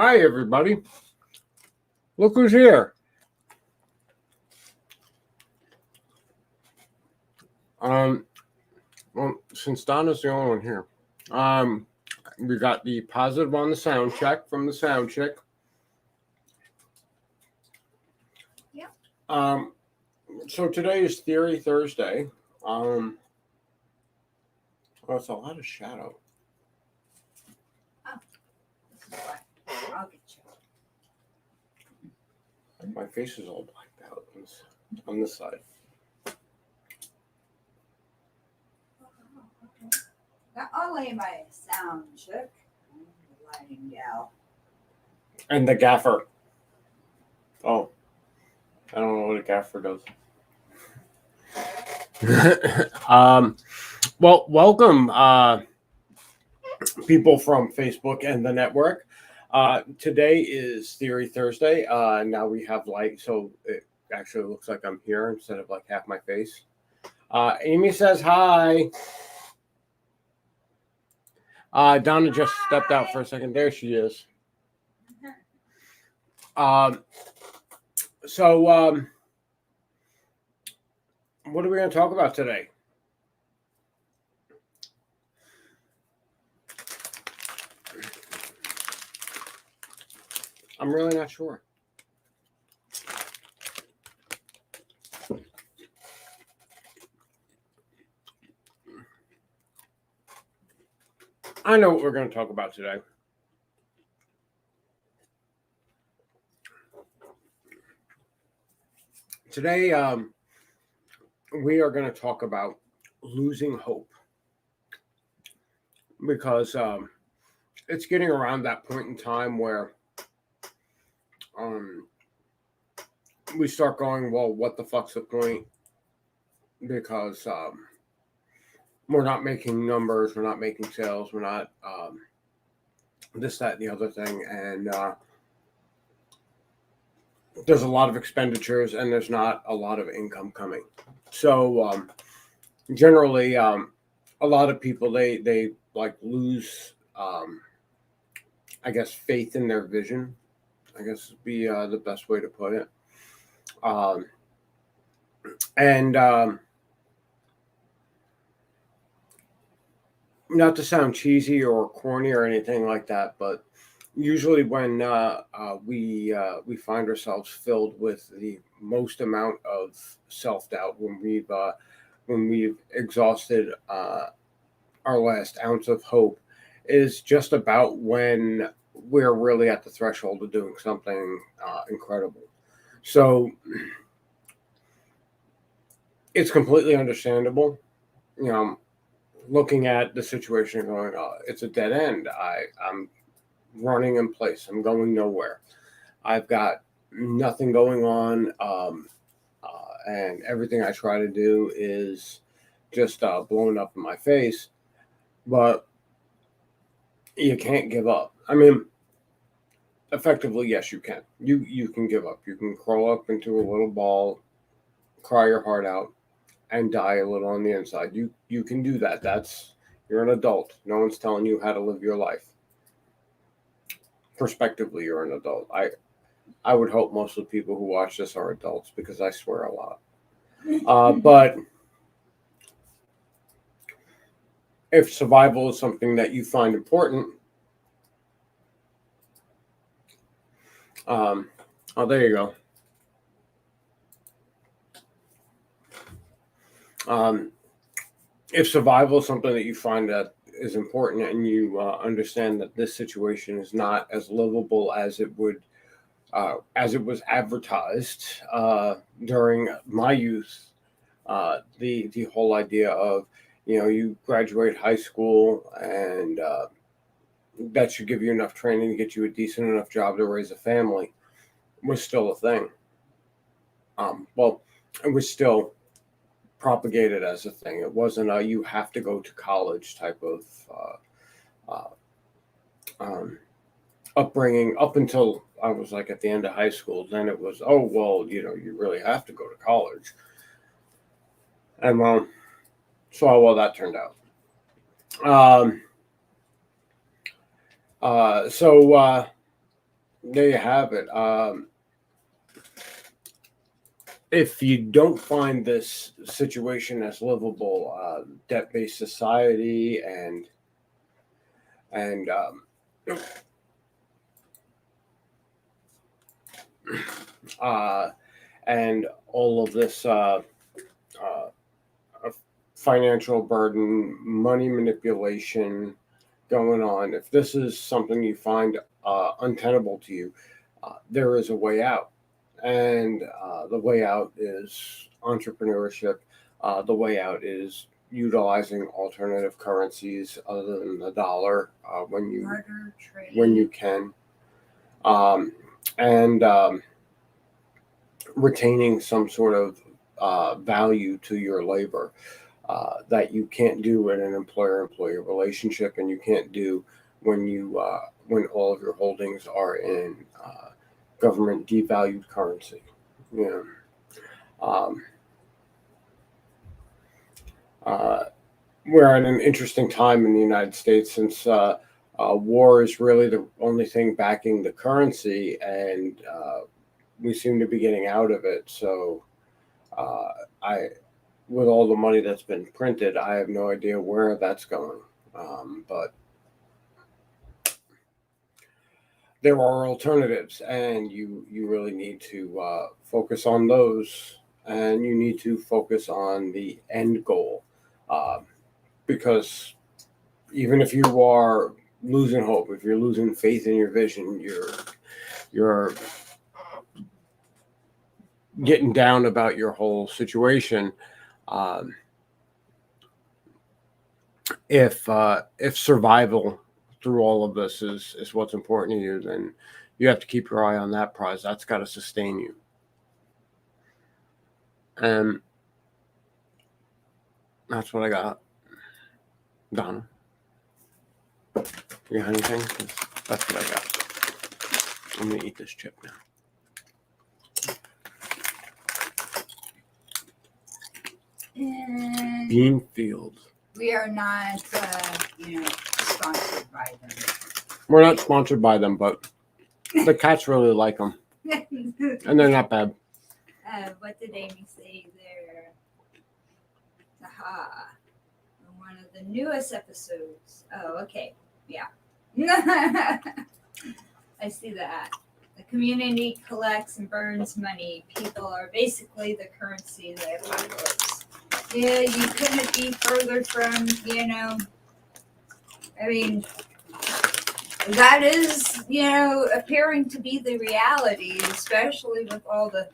Hi, everybody. Look who's here. Well, since Donna's the only one here, we got the positive on the sound check from the sound check. Yep. So today is Theory Thursday. Oh, it's a lot of shadow. This is what I'll get you. My face is all blacked out on this side. Now, I'll lay my sound check. Lighting gal. And the gaffer. Oh, I don't know what a gaffer does. Well, welcome, people from Facebook and the network. Today is Theory Thursday. Now we have light, so it actually looks like I'm here instead of like half my face. Amy says hi. Donna just stepped out for a second. There she is. So, what are we going to talk about today? I'm really not sure. I know what we're going to talk about today. Today, we are going to talk about losing hope, because it's getting around that point in time where we start going, well, what the fuck's the point? Because we're not making numbers, we're not making sales, we're not this, that, and the other thing, and there's a lot of expenditures and there's not a lot of income coming. So generally, a lot of people they like lose, I guess, faith in their vision. I guess would be the best way to put it. And not to sound cheesy or corny or anything like that, but usually when we find ourselves filled with the most amount of self-doubt, when we've exhausted our last ounce of hope, is just about when we're really at the threshold of doing something incredible. So it's completely understandable, looking at the situation and going, oh, it's a dead end. I'm running in place. I'm going nowhere. I've got nothing going on, and everything I try to do is just blown up in my face. But you can't give up. I mean, effectively, yes, you can. You can give up. You can crawl up into a little ball, cry your heart out, and die a little on the inside. You can do that. You're an adult. No one's telling you how to live your life. Prospectively, you're an adult. I would hope most of the people who watch this are adults, because I swear a lot. But if survival is something that you find important, oh, there you go. If survival is something that you find that is important, and you understand that this situation is not as livable as it was advertised during my youth, the whole idea of, you graduate high school and that should give you enough training to get you a decent enough job to raise a family, was still a thing. Well, it was still propagated as a thing. It wasn't a you have to go to college type of upbringing up until I was like at the end of high school. Then it was, oh, well, you really have to go to college. And well, so how well that turned out. So there you have it. If you don't find this situation as livable, debt-based society and uh, and all of this uh, financial burden, money manipulation going on, if this is something you find untenable to you, there is a way out. And the way out is entrepreneurship. The way out is utilizing alternative currencies other than the dollar Barter trade. when you can, and retaining some sort of value to your labor that you can't do in an employer-employee relationship, and you can't do when all of your holdings are in government devalued currency. Yeah. Um, we're at an interesting time in the United States since war is really the only thing backing the currency, and we seem to be getting out of it. So, I, with all the money that's been printed, I have no idea where that's going. But there are alternatives, and you really need to focus on those, and you need to focus on the end goal, uh, because even if you are losing hope, if you're losing faith in your vision, you're getting down about your whole situation. Um, if survival through all of this is what's important to you, then you have to keep your eye on that prize. That's got to sustain you. And that's what I got. Donna, you got anything? 'Cause that's what I got. I'm gonna eat this chip now. And Beanfield. we are not, sponsored by them. We're not sponsored by them, but the cats really like them, and they're not bad. What did Amy say there? Aha. One of the newest episodes. Oh, okay. Yeah. I see that. The community collects and burns money. People are basically the currency of the apocalypse. Yeah, you couldn't be further from, I mean, that is, appearing to be the reality, especially with all the,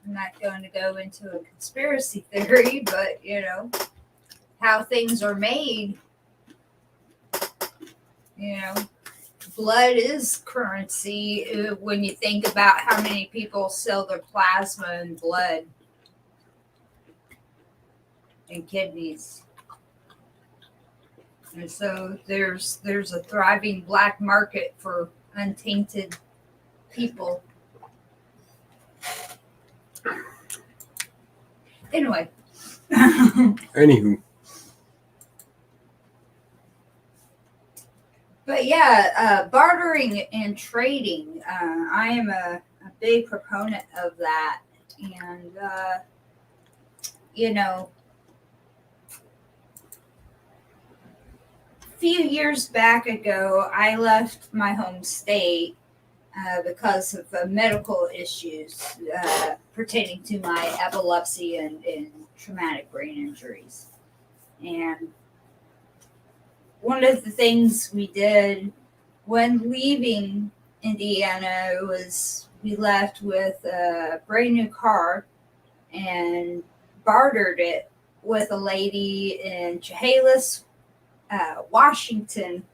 I'm not going to go into a conspiracy theory, but, how things are made, blood is currency when you think about how many people sell their plasma and blood and kidneys. And so there's a thriving black market for untainted people. Anyway. Anywho. But yeah, bartering and trading, I am a big proponent of that. And, a few years back ago, I left my home state because of medical issues pertaining to my epilepsy and traumatic brain injuries. And one of the things we did when leaving Indiana was we left with a brand new car and bartered it with a lady in Chehalis, Washington,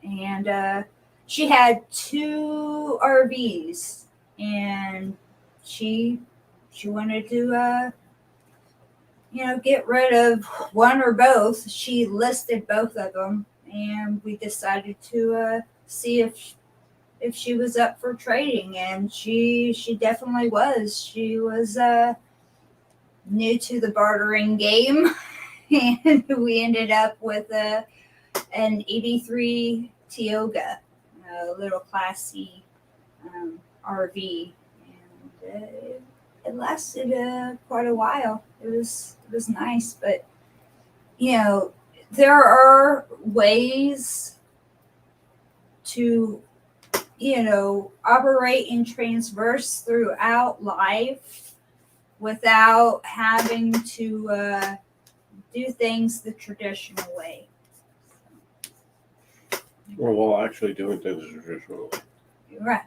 and she had 2 RVs, and she wanted to get rid of one or both. She listed both of them, and we decided to see if she was up for trading, and she definitely was. She was new to the bartering game, and we ended up with an 83 Tioga, a little classy RV, and it lasted quite a while. It was nice, but there are ways to operate and transverse throughout life without having to do things the traditional way. Well, actually doing things traditionally. Right.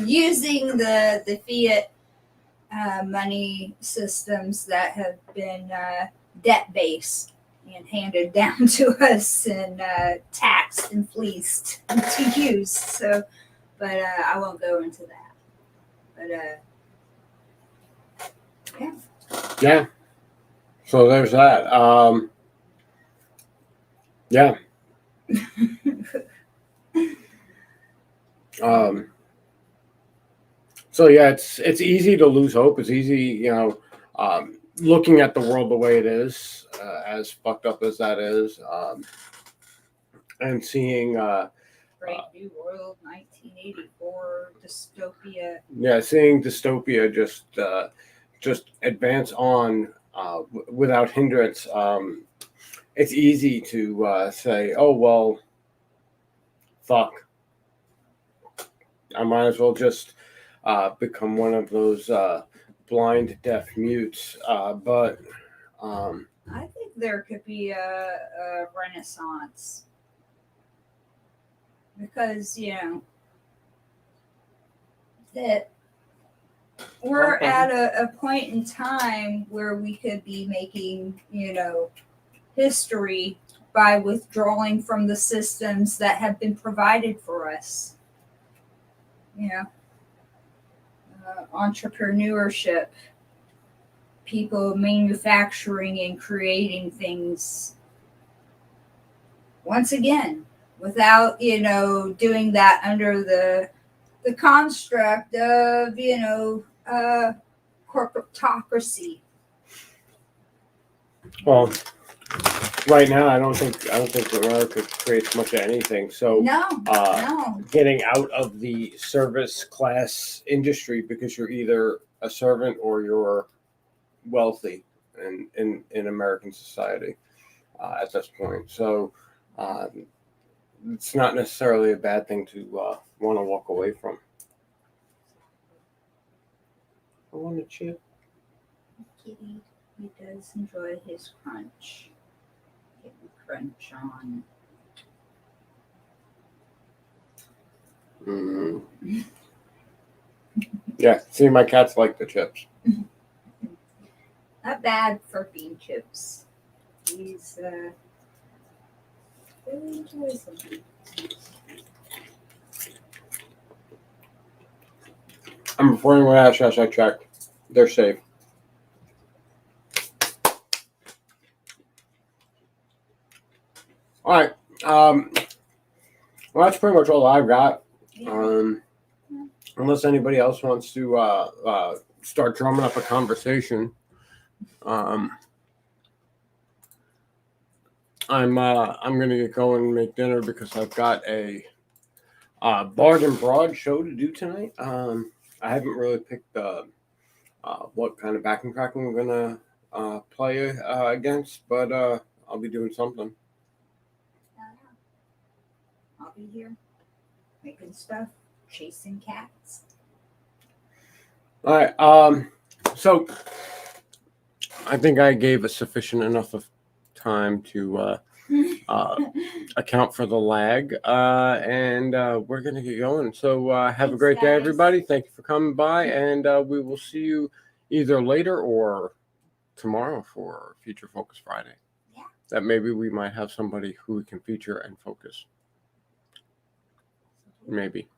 Using the fiat money systems that have been debt based and handed down to us and taxed and fleeced to use. So, but I won't go into that. But Yeah. So there's that. Yeah. So yeah, it's easy to lose hope. It's easy, looking at the world the way it is, as fucked up as that is, and seeing, Brave New World, 1984, dystopia. yeah, seeing dystopia just advance on without hindrance. It's easy to say, "Oh well, fuck. I might as well just become one of those blind, deaf mutes." But I think there could be a renaissance because that we're Okay. at a point in time where we could be making history by withdrawing from the systems that have been provided for us. Entrepreneurship, people manufacturing and creating things once again without doing that under the construct of corporatocracy. well, right now, I don't think America creates much of anything. So No. getting out of the service class industry because you're either a servant or you're wealthy in American society at this point. So it's not necessarily a bad thing to want to walk away from. I want a chip. Kitty, he does enjoy his crunch. Get the crunch on. Mm-hmm. Yeah, see, my cats like the chips. Not bad for bean chips. He's really enjoys them. And before anyone asks us, I checked. They're safe. All right. Well, that's pretty much all I've got. Unless anybody else wants to start drumming up a conversation, I'm gonna get going and make dinner because I've got a Bard and Broad show to do tonight. I haven't really picked what kind of backing track I'm gonna play against, but I'll be doing something. I'll be here making stuff, chasing cats. All right. So I think I gave a sufficient enough of time to account for the lag, and we're gonna get going. So have a great day, everybody. Thank you for coming by, and we will see you either later or tomorrow for Feature Focus Friday. Yeah. That maybe we might have somebody who we can feature and focus. Maybe.